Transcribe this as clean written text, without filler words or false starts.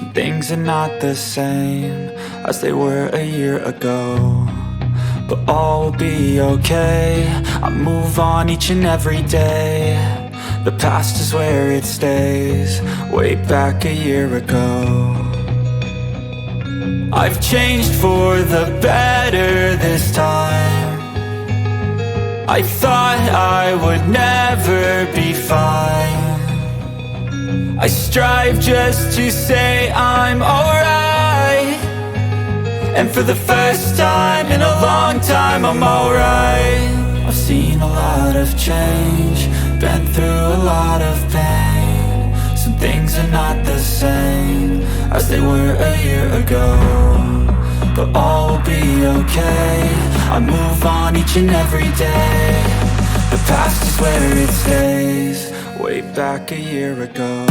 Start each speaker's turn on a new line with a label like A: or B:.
A: Some things are not the same as they were a year ago, but all will be okay. I move on each and every day. The past is where it stays, way back a year ago. I've changed for the better this time. I thought I would never be fine. I strive just to say I'm alright, and for the first time in a long time I'm alright. I've seen a lot of change, been through a lot of pain. Some things are not the same as they were a year ago, but all will be okay. I move on each and every day. The past is where it stays, way back a year ago.